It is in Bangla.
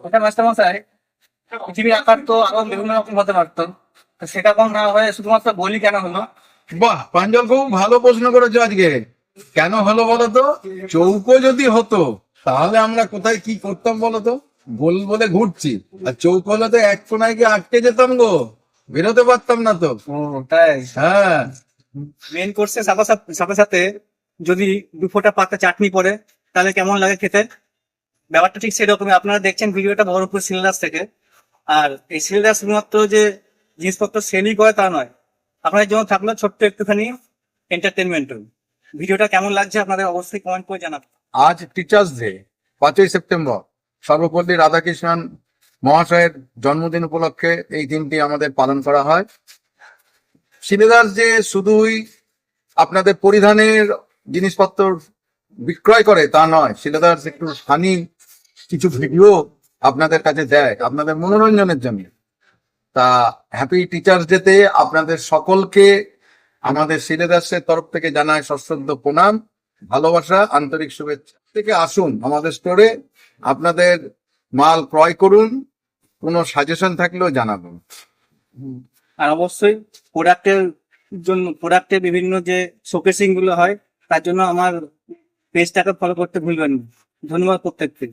এটা মাস্টার মশাই, পৃথিবীর আকার তো আরো বিভিন্ন রকম হতে পারতো, তো সেটা কোন না হয়ে শুধুমাত্র বলি কেন হলো? বাহ প্রাঞ্জল, খুব ভালো প্রশ্ন করেছো আজকে। কেন হলো বলতো? চৌকো যদি হতো তাহলে আমরা কোথায় কি করতাম বলতো? গোল বলে ঘুরছি, আর চৌকো হলে তো এক কোনায় গিয়ে আটকে যেতাম গো, বেরোতে পারতাম না তো। ও তাই? হ্যাঁ। মেন কোর্সের সাথে সাথে সাথে সাথে যদি 2 ফোঁটা পাতা চাটনি পড়ে, তাহলে কেমন লাগে খেতে? ব্যাপারটা ঠিক সেরকমই। আপনারা দেখছেন ভিডিওটা বহরমপুর শিলদাস থেকে। আর এই শিলদাস শুধুমাত্র যে জিনিসপত্র সেলই করে তা নয়, আপনাদের জন্য থাকলো ছোট্ট একটুখানি এন্টারটেনমেন্ট। ভিডিওটা কেমন লাগছে আপনাদের অবশ্যই কমেন্ট করে জানাবেন। আজ টিচার্স ডে, 5ই সেপ্টেম্বর, সর্বপল্লী রাধাকৃষ্ণন মহাশয়ের জন্মদিন উপলক্ষে এই দিনটি আমাদের পালন করা হয়। শ্রীনিবাস যে শুধুই আপনাদের পরিধানের জিনিসপত্র বিক্রয় করে তা নয়, শিলাদাস একটু ফানি কিছু ভিডিও আপনাদের কাছে দেয় আপনাদের মনোরঞ্জনের জন্য। তা হ্যাপি টিচার্স ডেতে আপনাদের সকলকে আমাদের শিলাদাসের তরফ থেকে জানায় সশ্রদ্ধ প্রণাম, ভালোবাসা, আন্তরিক শুভেচ্ছা। থেকে আসুন আমাদের স্টোরে, আপনাদের মাল ক্রয় করুন, কোনো সাজেশন থাকলেও জানাবেন। আর অবশ্যই প্রোডাক্টের প্রোডাক্টের বিভিন্ন যে শোকেসিং গুলো হয়, তার জন্য আমার পেজটাকে ফলো করতে ভুলবেন না। ধন্যবাদ প্রত্যেককে।